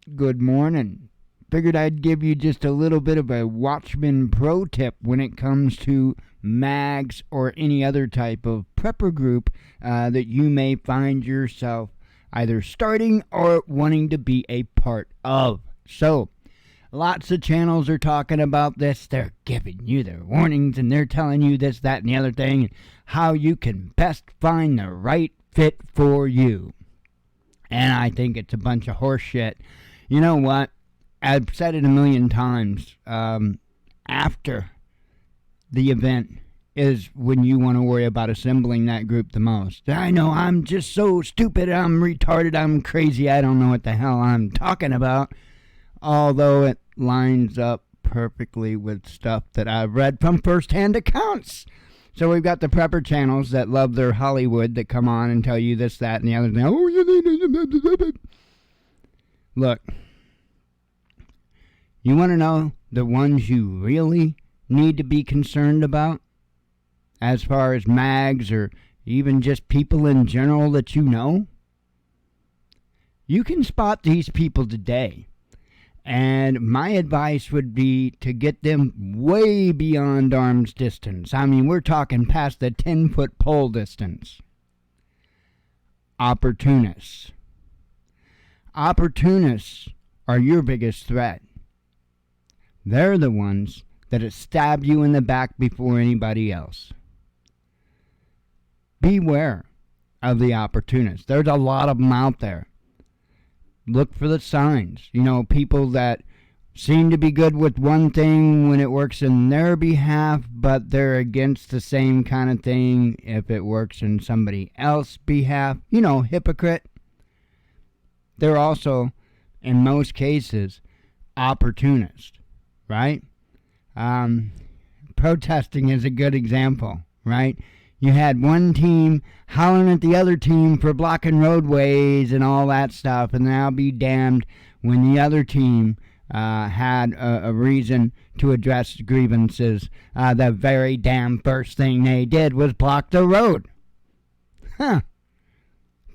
Good morning. Figured I'd give you just a little bit of a Watchman pro tip when it comes to mags or any other type of prepper group that you may find yourself either starting or wanting to be a part of. So, lots of channels are talking about this. They're giving you their warnings and they're telling you this, that, and the other thing, and how you can best find the right fit for you. And I think it's a bunch of horse shit. You know what? I've said it a million times. After the event is when you want to worry about assembling that group the most. I know I'm just so stupid, I'm retarded, I'm crazy, I don't know what the hell I'm talking about. Although it lines up perfectly with stuff that I've read from first-hand accounts. So we've got the prepper channels that love their Hollywood that come on and tell you this, that, and the other thing. Oh, look, you want to know the ones you really need to be concerned about as far as mags or even just people in general that you know? You can spot these people today. And my advice would be to get them way beyond arm's distance. I mean, we're talking past the 10-foot pole distance. Opportunists. Opportunists are your biggest threat. They're the ones that stab you in the back before anybody else. Beware of the opportunists. There's a lot of them out there. Look for the signs. You know, people that seem to be good with one thing when it works in their behalf, but they're against the same kind of thing if it works in somebody else's behalf. You know, hypocrite. They're also, in most cases, opportunists, right? Protesting is a good example, right? You had one team hollering at the other team for blocking roadways and all that stuff, and I'll be damned when the other team had a reason to address grievances. The very damn first thing they did was block the road. Huh.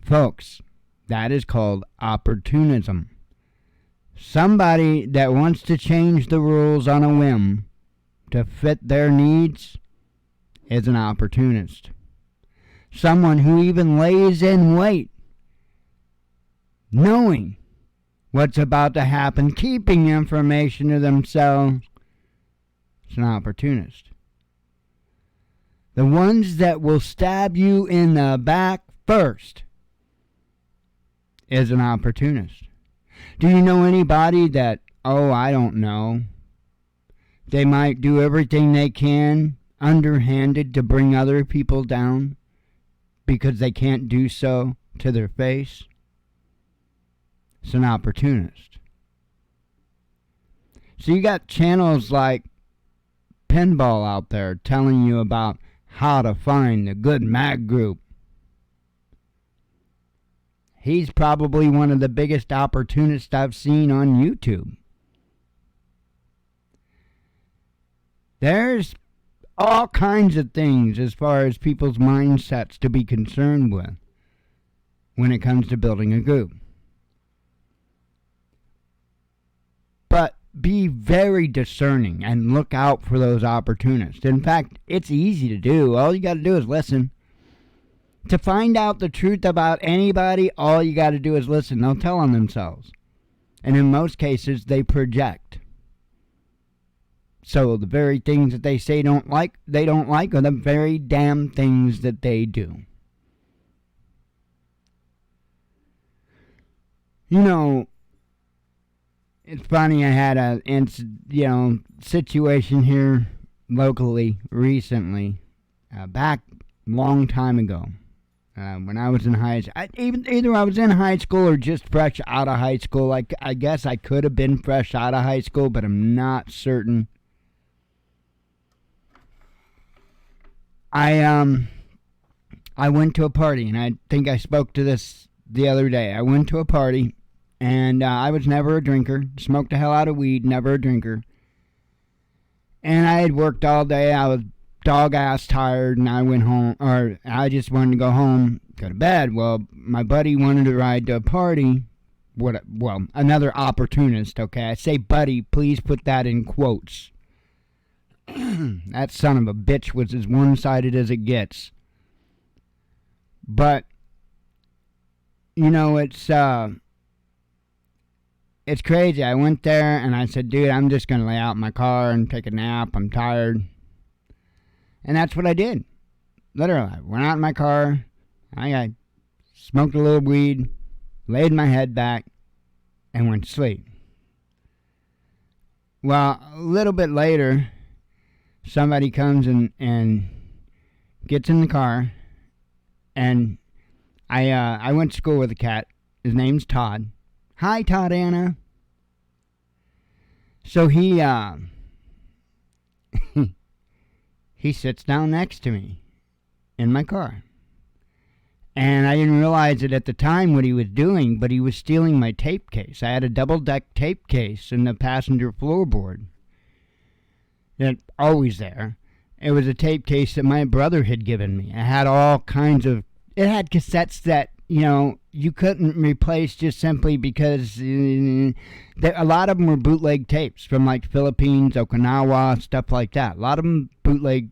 Folks, that is called opportunism. Somebody that wants to change the rules on a whim to fit their needs is an opportunist. Someone who even lays in wait, knowing what's about to happen, keeping information to themselves, is an opportunist. The ones that will stab you in the back first is an opportunist. Do you know anybody that, I don't know, they might do everything they can underhanded to bring other people down because they can't do so to their face? It's an opportunist. So you got channels like Pinball out there telling you about how to find a good mag group. He's probably one of the biggest opportunists I've seen on YouTube. There's all kinds of things as far as people's mindsets to be concerned with when it comes to building a group. But be very discerning and look out for those opportunists. In fact, it's easy to do. All you got to do is listen. To find out the truth about anybody, all you got to do is listen. They'll tell on themselves. And in most cases, they project. So the very things that they say they don't like are the very damn things that they do. You know, it's funny, I had a situation here locally recently, back long time ago. When I was in high school, either I was in high school or just fresh out of high school. I guess I could have been fresh out of high school, but I'm not certain. I went to a party, and I think I spoke to this the other day. I went to a party, and I was never a drinker. Smoked the hell out of weed, never a drinker. And I had worked all day. I was dog-ass tired, and I went home, or I just wanted to go home, go to bed. Well, my buddy wanted to ride to a party another opportunist, okay? I say buddy, please put that in quotes. That son of a bitch was as one-sided as it gets. But, it's crazy. I went there and I said, dude, I'm just going to lay out in my car and take a nap. I'm tired. And that's what I did. Literally, I went out in my car. I smoked a little weed, laid my head back, and went to sleep. Well, a little bit later, somebody comes and gets in the car, and I went to school with a cat. His name's Todd. Hi, Todd Anna. So he he sits down next to me in my car. And I didn't realize it at the time what he was doing, but he was stealing my tape case. I had a double-deck tape case in the passenger floorboard. That's always there. It was a tape case that my brother had given me. It had all kinds of... It had cassettes that, you couldn't replace just simply because a lot of them were bootleg tapes from like Philippines, Okinawa, stuff like that. A lot of them bootleg,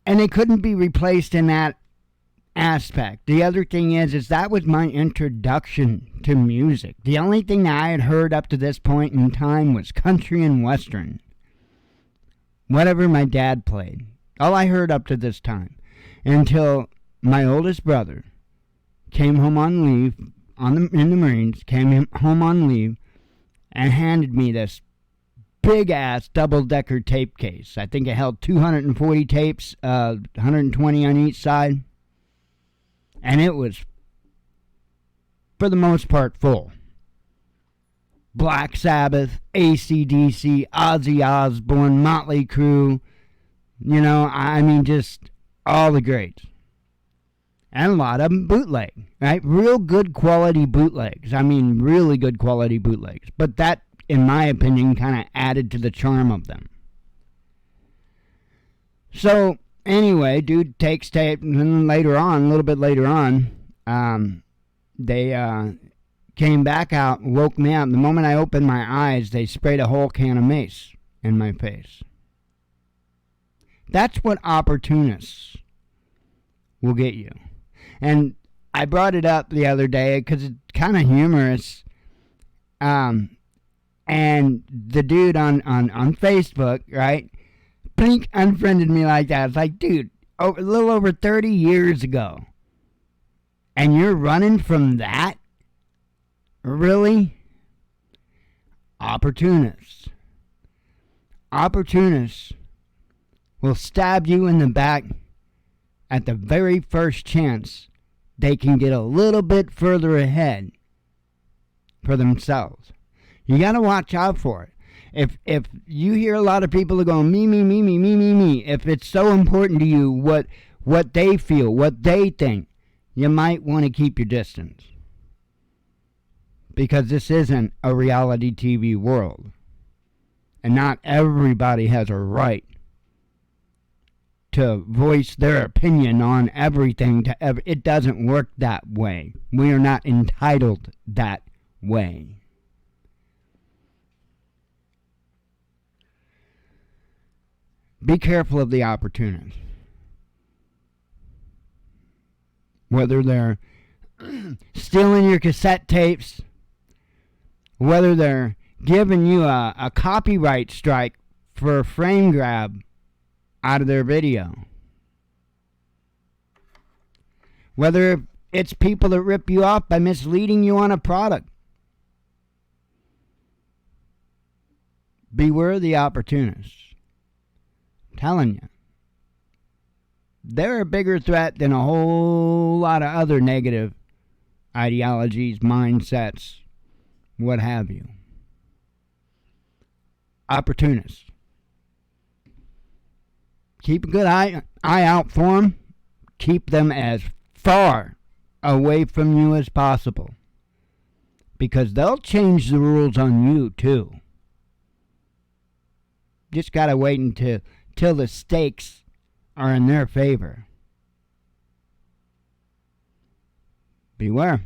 and they couldn't be replaced in that aspect. The other thing is that was my introduction to music. The only thing that I had heard up to this point in time was country and western. Whatever my dad played. All I heard up to this time. Until my oldest brother came home on leave in the Marines, came home on leave, and handed me this big-ass double-decker tape case. I think it held 240 tapes, 120 on each side. And it was, for the most part, full. Black Sabbath, AC/DC, Ozzy Osbourne, Motley Crue, just all the greats. And a lot of them bootleg, right? Real good quality bootlegs. Really good quality bootlegs. But that, in my opinion, kind of added to the charm of them. So, anyway, dude takes tape, and then a little bit later on, they came back out, woke me up. The moment I opened my eyes, they sprayed a whole can of mace in my face. That's what opportunists will get you. And I brought it up the other day because it's kind of humorous. And the dude on Facebook, right, blink unfriended me like that. It's like, dude, a little over 30 years ago. And you're running from that? Really? Opportunists. Opportunists will stab you in the back at the very first chance they can get a little bit further ahead for themselves. You got to watch out for it. If you hear a lot of people going, me, if it's so important to you what they feel, what they think, you might want to keep your distance. Because this isn't a reality TV world. And not everybody has a right to voice their opinion on everything. It doesn't work that way. We are not entitled that way. Be careful of the opportunists. Whether they're stealing your cassette tapes, whether they're giving you a copyright strike for a frame grab out of their video. Whether it's people that rip you off by misleading you on a product. Beware the opportunists. I'm telling you. They're a bigger threat than a whole lot of other negative ideologies, mindsets, what have you. Opportunists. Keep a good eye out for them. Keep them as far away from you as possible. Because they'll change the rules on you too. Just gotta wait till the stakes are in their favor. Beware.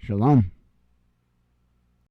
Shalom.